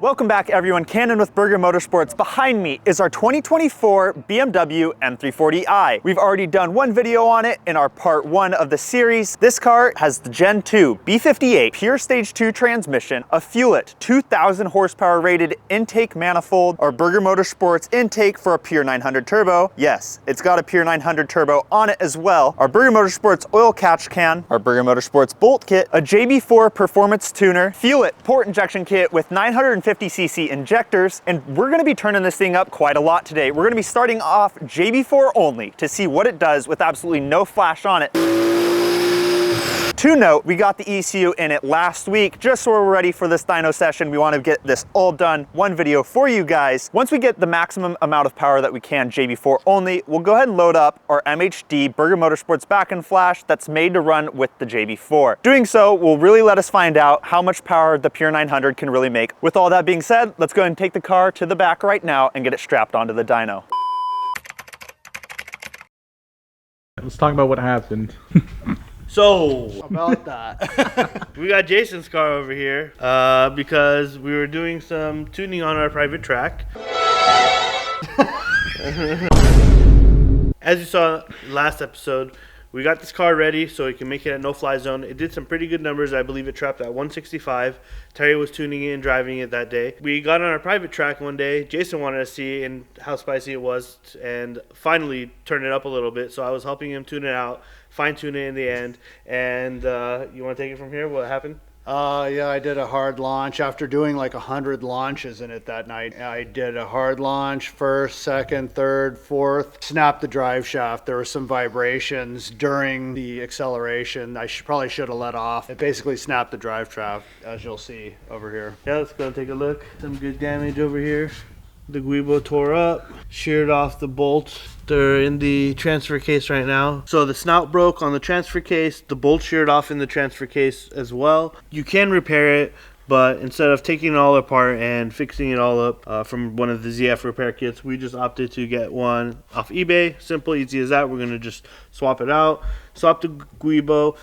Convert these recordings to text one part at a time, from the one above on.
Welcome back everyone, Cannon with Burger Motorsports. Behind me is our 2024 BMW M340i. We've already done one video on it in our part 1 of the series. This car has the Gen 2 B58 pure stage 2 transmission, a Fuelit 2000 horsepower rated intake manifold, our Burger Motorsports intake for a pure 900 turbo. Yes, it's got a pure 900 turbo on it as well. Our Burger Motorsports oil catch can, our Burger Motorsports bolt kit, a JB4 performance tuner, Fuelit port injection kit with 950cc injectors, and we're gonna be turning this thing up quite a lot today. We're gonna be starting off JB4 only to see what it does with absolutely no flash on it. To note, we got the ECU in it last week, just so we're ready for this dyno session. We want to get this all done, one video for you guys. Once we get the maximum amount of power that we can JB4 only, we'll go ahead and load up our MHD Burger Motorsports back-end flash that's made to run with the JB4. Doing so will really let us find out how much power the pure 900 can really make. With all that being said, let's go ahead and take the car to the back right now and get it strapped onto the dyno. Let's talk about what happened. So, about that, we got Jason's car over here because we were doing some tuning on our private track. As you saw last episode, we got this car ready so it can make it at no fly zone. It did some pretty good numbers. I believe it trapped at 165. Terry was tuning it and driving it that day. We got on our private track one day. Jason wanted to see and how spicy it was and finally turn it up a little bit. So I was helping him tune it out, fine tune it in the end. And you want to take it from here? What happened? Yeah, I did a hard launch after doing like 100 launches in it that night. I did a hard launch, first, second, third, fourth, snapped the drive shaft. There were some vibrations during the acceleration. I probably should have let off. It basically snapped the drive shaft, as you'll see over here. Yeah, let's go take a look. Some good damage over here. The guibo tore up, sheared off the bolts. They're in the transfer case right now. So the snout broke on the transfer case, the bolt sheared off in the transfer case as well. You can repair it, but instead of taking it all apart and fixing it all up from one of the ZF repair kits, we just opted to get one off eBay. Simple, easy as that. We're gonna just swap it out, swap the guibo.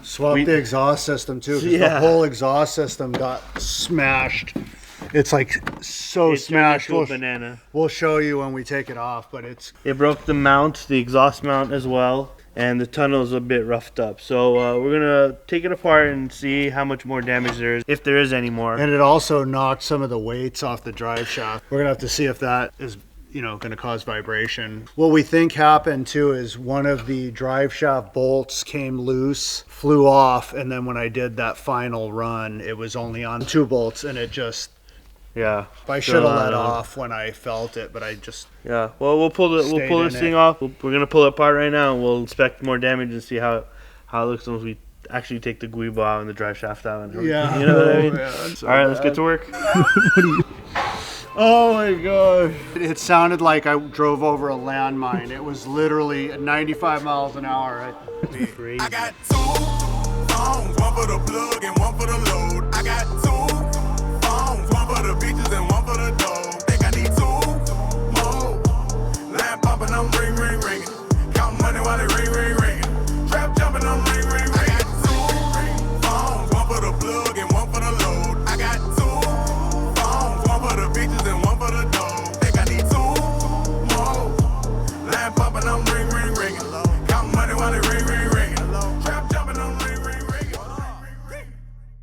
Swap the exhaust system too, because the whole exhaust system got smashed. It's like so smashed. We'll show you when we take it off, but it broke the mount, the exhaust mount as well, and the tunnel's a bit roughed up. So we're gonna take it apart and see how much more damage there is, if there is any more. And it also knocked some of the weights off the drive shaft. We're gonna have to see if that is, you know, going to cause vibration. What we think happened too is one of the drive shaft bolts came loose, flew off, and then when I did that final run, it was only on 2 bolts, and it just, I should have let off when I felt it, but I just well, we'll pull this thing off. We're gonna pull it apart right now, and we'll inspect more damage and see how it looks once we actually take the guibo out and the drive shaft out. And yeah, you know what I mean. So all right, let's get to work. Oh my gosh. It sounded like I drove over a landmine. It was literally 95 miles an hour. Crazy. I got 2 phones, one for the plug and one for the load. I got 2 phones, one for the beaches and one for the dough. Think I need 2 more. Line popping, I'm ring, ring, ringing. Count money while they ring, ring, ringing. Trap jumping, I'm ring, ring, ringing. I got 2 phones, one for the plug and one for the load. I got 2 phones, one for the beaches and one for the dough. Think I need 2 more. Line popping, I'm ring, ring, ringing. Count money while they ring, ring, ringing. Trap jumping, I'm ring, ring, ringing.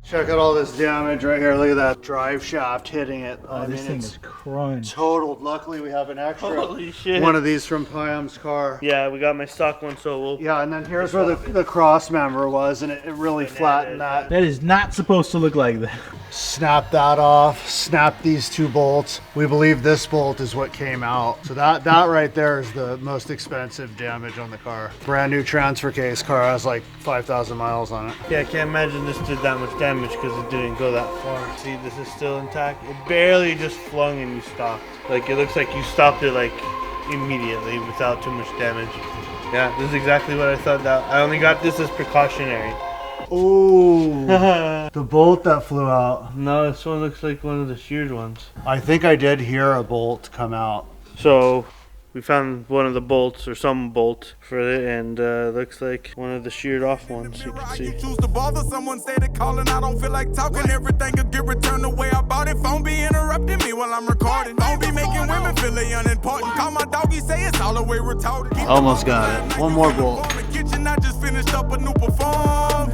Check out all this damage right here. Look at that drive shaft hitting it. This thing is crunched. Totaled. Luckily, we have an extra Holy shit. one of these from Payam's car. Yeah, we got my stock one, so we'll... Yeah, and then here's where the cross member was, and it really flattened that. That is not supposed to look like that. Snap that off, snap these 2 bolts. We believe this bolt is what came out. So that right there is the most expensive damage on the car. Brand new transfer case. Car has like 5,000 miles on it. Yeah, I can't imagine this did that much damage because it didn't go that far. See, this is still intact. It barely just flung and you stopped. Like, it looks like you stopped it like immediately without too much damage. Yeah, this is exactly what I thought. That I only got this as precautionary. Ooh, the bolt that flew out. No, this one looks like one of the sheared ones. I think I did hear a bolt come out. So we found one of the bolts or some bolt for it, and looks like one of the sheared off ones. You can see. Choose to bother someone, say they calling. I don't feel like talking. Everything could get returned the way I bought it. Phone being while I'm recording. Don't be making women feel they unimportant. Call my doggy, say it's all the way retarded. Almost got it. One more bolt. In the kitchen, I just finished up a new perform.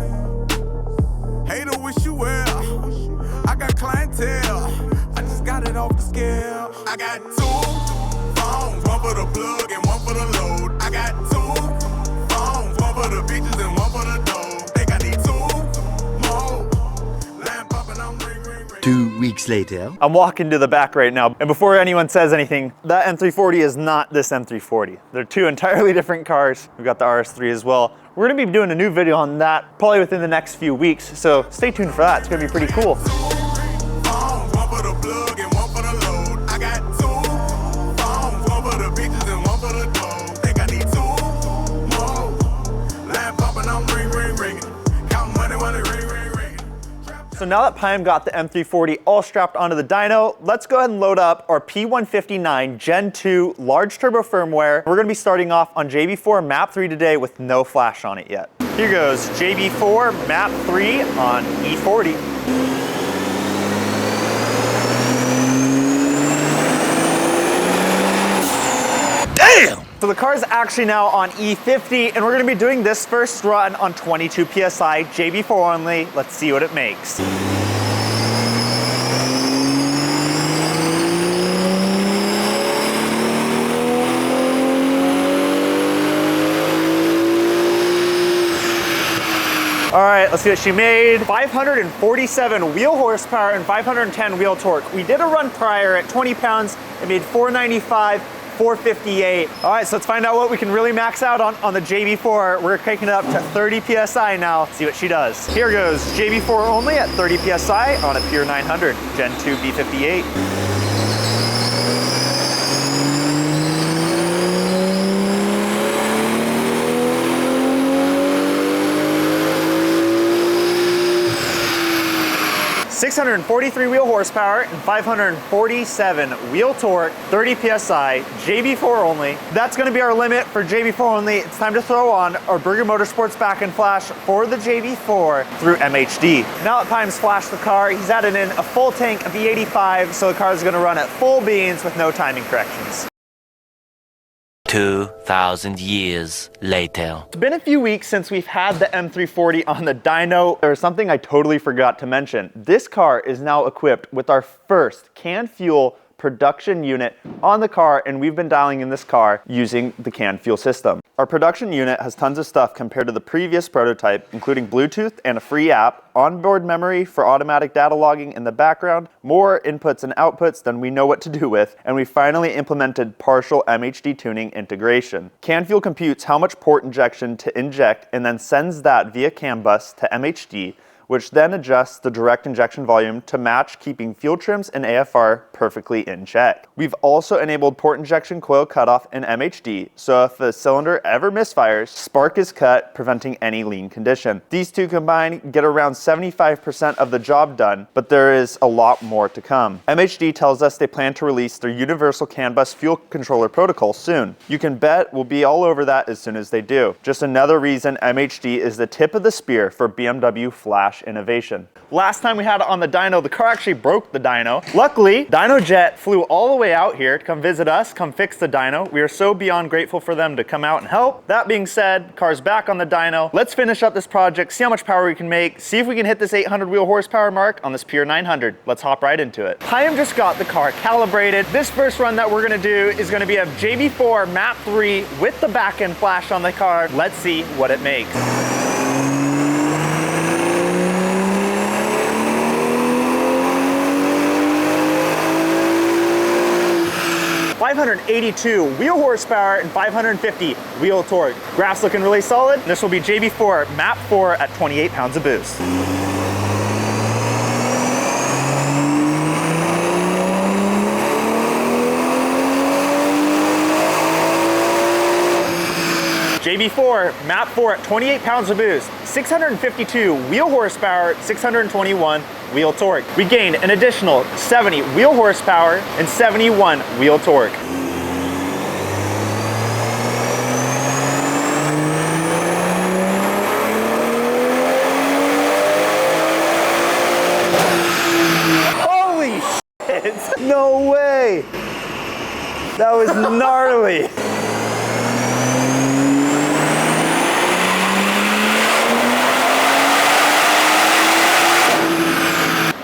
Hater, wish you well. I got clientele. I just got it off the scale. I got 2 phones, one for the plug and one for the load. I got 2 phones, one for the bitches and one for the dough. Think I need 2 more. Lamp popping, I'm ring, ring, ring. 2 weeks later. I'm walking to the back right now, and before anyone says anything, that M340 is not this M340. They're 2 entirely different cars. We've got the RS3 as well. We're gonna be doing a new video on that probably within the next few weeks, so stay tuned for that. It's gonna be pretty cool. Phones, one for the plug and one for the load. I got 2 phones, one for the bitches and one for the dough. Think I need 2 more. Lamp popping, I'm ring, ring, ringing. Count money while it ring, ring, ringing. So now that Pym got the M340 all strapped onto the dyno, let's go ahead and load up our P159 Gen 2 large turbo firmware. We're gonna be starting off on JB4 Map 3 today with no flash on it yet. Here goes JB4 Map 3 on E40. Damn! So the car's actually now on E50, and we're gonna be doing this first run on 22 PSI, JB4 only. Let's see what it makes. All right, let's see what she made. 547 wheel horsepower and 510 wheel torque. We did a run prior at 20 pounds. It made 495, 458. All right, so let's find out what we can really max out on the JB4. We're kicking it up to 30 PSI now. Let's see what she does. Here goes JB4 only at 30 PSI on a Pure 900 Gen 2 B58. 643 wheel horsepower and 547 wheel torque, 30 PSI, JB4 only. That's gonna be our limit for JB4 only. It's time to throw on our Burger Motorsports back and flash for the JB4 through MHD. Now that Pym's flashed the car, he's added in a full tank of B85, so the car is gonna run at full beans with no timing corrections. 2,000 years later. It's been a few weeks since we've had the M340 on the dyno. There's something I totally forgot to mention. This car is now equipped with our first canned fuel production unit on the car, and we've been dialing in this car using the canned fuel system. Our production unit has tons of stuff compared to the previous prototype, including Bluetooth and a free app, onboard memory for automatic data logging in the background, more inputs and outputs than we know what to do with, and we finally implemented partial MHD tuning integration. Canned fuel computes how much port injection to inject and then sends that via CAN bus to MHD, which then adjusts the direct injection volume to match, keeping fuel trims and AFR perfectly in check. We've also enabled port injection coil cutoff in MHD, so if a cylinder ever misfires, spark is cut, preventing any lean condition. These two combined get around 75% of the job done, but there is a lot more to come. MHD tells us they plan to release their universal CAN bus fuel controller protocol soon. You can bet we'll be all over that as soon as they do. Just another reason MHD is the tip of the spear for BMW Flash innovation. Last time we had it on the dyno, the car actually broke the dyno. Luckily, DynoJet flew all the way out here to come visit us, come fix the dyno. We are so beyond grateful for them to come out and help. That being said, car's back on the dyno. Let's finish up this project, see how much power we can make, see if we can hit this 800 wheel horsepower mark on this Pure 900. Let's hop right into it. Pym just got the car calibrated. This first run that we're gonna do is gonna be a JB4 Map 3 with the back end flash on the car. Let's see what it makes. 582 wheel horsepower and 550 wheel torque. Graph's looking really solid. This will be JB4 Map 4 at 28 pounds of boost. JB4 Map 4 at 28 pounds of boost, 652 wheel horsepower, 621 wheel torque. We gained an additional 70 wheel horsepower and 71 wheel torque. Holy shit! it. No way. That was gnarly.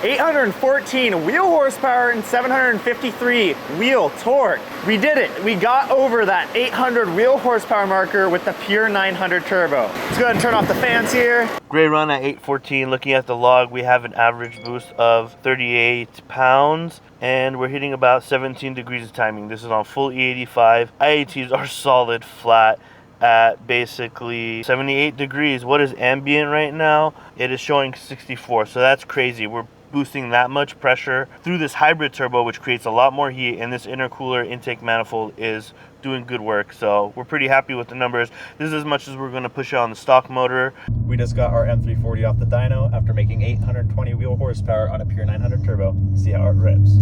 814 wheel horsepower and 753 wheel torque. We did it. We got over that 800 wheel horsepower marker with the pure 900 turbo. Let's go ahead and turn off the fans here. Great run at 814. Looking at the log, we have an average boost of 38 pounds and we're hitting about 17 degrees of timing. This is on full E85. IATs are solid flat at basically 78 degrees. What is ambient right now? It is showing 64, so that's crazy. We're boosting that much pressure through this hybrid turbo, which creates a lot more heat, and this intercooler intake manifold is doing good work. So we're pretty happy with the numbers. This is as much as we're going to push it on the stock motor. We just got our M340 off the dyno after making 820 wheel horsepower on a pure 900 turbo. See how it rips.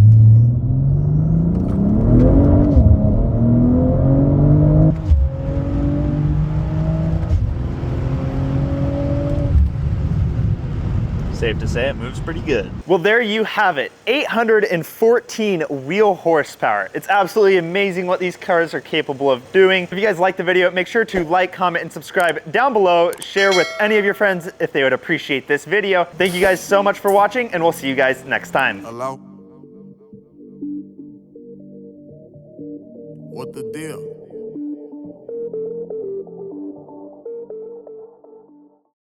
Safe to say it moves pretty good. Well, there you have it, 814 wheel horsepower. It's absolutely amazing what these cars are capable of doing. If you guys liked the video, make sure to like, comment, and subscribe down below. Share with any of your friends if they would appreciate this video. Thank you guys so much for watching, and we'll see you guys next time. Hello?